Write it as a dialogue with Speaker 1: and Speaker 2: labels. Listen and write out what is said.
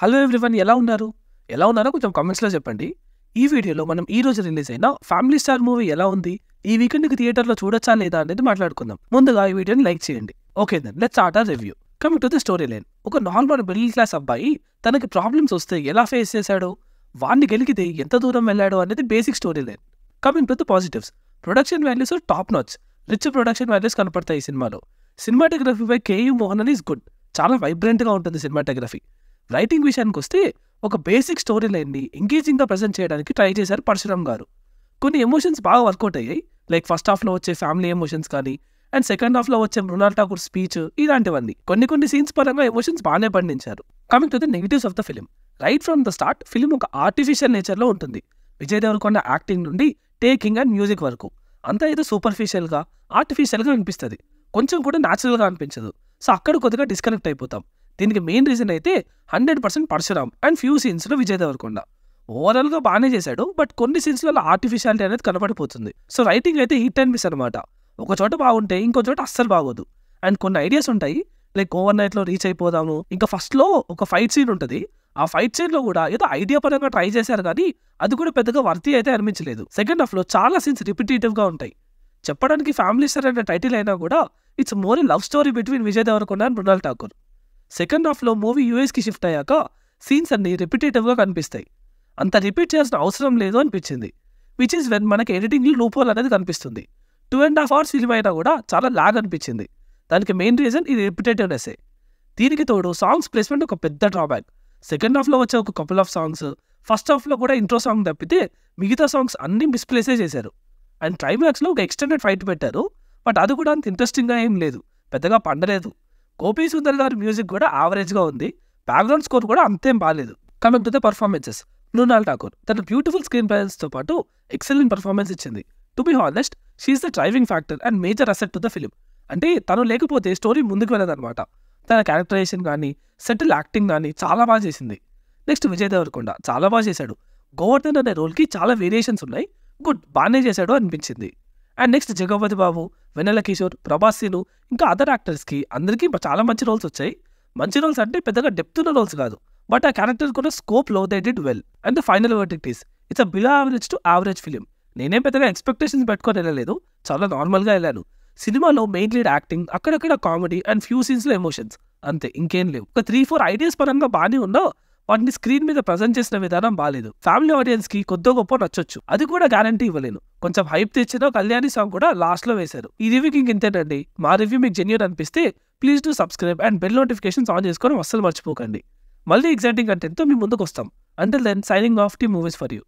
Speaker 1: Hello everyone, ఎలా ఉన్నారో కొంచెం కామెంట్స్లో చెప్పండి. ఈ వీడియోలో మనం ఈ రోజు రిలీజ్ అయిన ఫ్యామిలీ స్టార్ మూవీ ఎలా ఉంది, ఈ వీకెండ్కి థియేటర్లో చూడొచ్చా లేదా అనేది మాట్లాడుకుందాం. ముందుగా ఈ వీడియోని లైక్ చేయండి. Okay then let's start our review. Coming to the story line. ఒక నార్మల్ మిడిల్ క్లాస్ అబ్బాయి తనకి ప్రాబ్లమ్స్ వస్తే ఎలా ఫేస్ చేశాడో, వాడిని గెలికితే ఎంత దూరం వెళ్ళాడో అనేది basic story line. Coming to the positives, production values top notch, rich production values కనపడతాయి ఈ సినిమాలో. Cinematography by KU Mohan is good, చాలా వైబ్రెంట్గా ఉంటుంది సినిమాటోగ్రఫీ. రైటింగ్ విషయానికి వస్తే ఒక బేసిక్ స్టోరీ లైన్ని ఎంగేజింగ్గా ప్రజెంట్ చేయడానికి ట్రై చేశారు పరశురామ్ గారు. కొన్ని ఎమోషన్స్ బాగా వర్కౌట్ అయ్యాయి, లైక్ ఫస్ట్ హాఫ్లో వచ్చే ఫ్యామిలీ ఎమోషన్స్ కానీ, అండ్ సెకండ్ హాఫ్లో వచ్చే మృణాల్ ఠాకూర్ స్పీచ్, ఇలాంటివన్నీ కొన్ని సీన్స్ పరంగా ఎమోషన్స్ బాగానే పండించారు. Coming to the negatives of the film, right from the start film ఒక ఆర్టిఫిషియల్ నేచర్లో ఉంటుంది. విజయ్ దేవరకొండ యాక్టింగ్ నుండి టేకింగ్ అండ్ మ్యూజిక్ వరకు అంతా ఏదో సూపర్ఫిషియల్గా ఆర్టిఫిషియల్గా అనిపిస్తుంది, కొంచెం కూడా న్యాచురల్గా అనిపించదు. సో అక్కడ కొద్దిగా డిస్కనెక్ట్ అయిపోతాం. దీనికి మెయిన్ రీజన్ అయితే 100% పరశురామ్ అండ్ ఫ్యూ సీన్స్లో విజయ్ దేవరకొండ. ఓవరాల్గా బాగానే చేశాడు, బట్ కొన్ని సీన్స్లో ఆర్టిఫిషియాలిటీ అనేది కనబడిపోతుంది. సో రైటింగ్ అయితే హిట్ అండ్ మిస్ అనమాట. ఒక చోట బాగుంటే ఇంకో చోట అస్సలు బాగోదు. అండ్ కొన్ని ఐడియాస్ ఉంటాయి, లైక్ ఓవర్ నైట్లో రీచ్ అయిపోదాము. ఇంకా ఫస్ట్లో ఒక ఫైట్ సీన్ ఉంటుంది, ఆ ఫైట్ సీన్లో కూడా ఏదో ఐడియా పరంగా ట్రై చేశారు కానీ అది కూడా పెద్దగా వర్తీ అయితే అనిపించలేదు. సెకండ్ హాఫ్లో చాలా సీన్స్ రిపిటేటివ్గా ఉంటాయి. చెప్పడానికి ఫ్యామిలీ స్టార్ అనే టైటిల్ అయినా కూడా it's more love story between Vijay Deverakonda and Mrunal Thakur. Second హాఫ్లో మూవీ యూఎస్కి షిఫ్ట్ అయ్యాక సీన్స్ అన్ని రిపిటేటివ్గా కనిపిస్తాయి, అంత రిపీట్ చేయాల్సిన అవసరం లేదు అనిపించింది. విచ్ ఈస్ వెన్ మనకి ఎడిటింగ్లో లూప్ హోల్ అనేది కనిపిస్తుంది. 2.5 hours ఫిల్మ్ అయినా కూడా చాలా లాగ్ అనిపించింది. దానికి మెయిన్ రీజన్ ఇది రిపిటేటివ్నెస్సే. దీనికి తోడు సాంగ్స్ ప్లేస్మెంట్ ఒక పెద్ద డ్రాబ్యాక్. సెకండ్ హాఫ్లో వచ్చే ఒక కపుల్ ఆఫ్ సాంగ్స్, ఫస్ట్ హాఫ్లో కూడా ఇంట్రో సాంగ్ తప్పితే మిగతా సాంగ్స్ అన్ని మిస్ప్లేసే చేశారు. అండ్ క్లైమాక్స్లో ఒక ఎక్స్టెండెడ్ ఫైట్ పెట్టారు, బట్ అది కూడా అంత ఇంట్రెస్టింగ్గా ఏం లేదు, పెద్దగా పండలేదు. గోపీ సుందర్ గారి మ్యూజిక్ కూడా యావరేజ్గా ఉంది, బ్యాక్గ్రౌండ్ స్కోర్ కూడా అంతేం బాగాలేదు. Coming to the performances, Mrunal Thakur తన బ్యూటిఫుల్ స్క్రీన్ ప్రెజెన్స్తో పాటు ఎక్సలెంట్ పర్ఫార్మెన్స్ ఇచ్చింది. To be honest, she's the driving factor and major asset to the film. అంటే తను లేకపోతే స్టోరీ ముందుకు వెళ్ళదన్నమాట. తన క్యారెక్టరైజేషన్ కానీ, సెటిల్ యాక్టింగ్ కానీ చాలా బాగా చేసింది. నెక్స్ట్ విజయ్ దేవరకొండ చాలా బాగా చేశాడు. గోవర్ధన్ అనే రోల్కి చాలా వేరియేషన్స్ ఉన్నాయి, గుడ్, బాగానే చేశాడు అనిపించింది. అండ్ నెక్స్ట్ జగపతి బాబు, వెన్నెల కిషోర్, ప్రభాస్ సీను, ఇంకా అదర్ యాక్టర్స్కి అందరికీ చాలా మంచి రోల్స్ వచ్చాయి. మంచి రోల్స్ అంటే పెద్దగా డెప్త్ ఉన్న రోల్స్ కాదు, బట్ ఆ క్యారెక్టర్ కూడా స్కోప్లో they did well. And the final verdict is it's a below average to average film. నేనేం పెద్దగా ఎక్స్పెక్టేషన్స్ పెట్టుకొని వెళ్ళలేదు, చాలా నార్మల్గా వెళ్ళాను. సినిమాలో మెయిన్ లీడ్ యాక్టింగ్, అక్కడక్కడ కామెడీ అండ్ ఫ్యూ సీన్స్లో ఎమోషన్స్, అంతే, ఇంకేం లేవు. ఒక 3-4 ఐడియాస్ పరంగా బాగానే ఉన్నా వాటిని స్క్రీన్ మీద ప్రజెంట్ చేసిన విధానం బాగాలేదు. ఫ్యామిలీ ఆడియన్స్కి కొద్ది గొప్ప నచ్చొచ్చు, అది కూడా గ్యారంటీ ఇవ్వలేను. కొంచెం హైప్ తెచ్చిన కళ్యాణి సాంగ్ కూడా లాస్ట్లో వేశారు. ఈ రివ్యూకి ఇంతేనండి. మా రివ్యూ మీకు జెన్యూన్ అనిపిస్తే please do subscribe and bell notifications on చేసుకొని అస్సలు మర్చిపోకండి. మళ్ళీ ఎగ్జైటింగ్ కంటెంట్తో మీ ముందుకు వస్తాం. Until then, signing off T movies for you.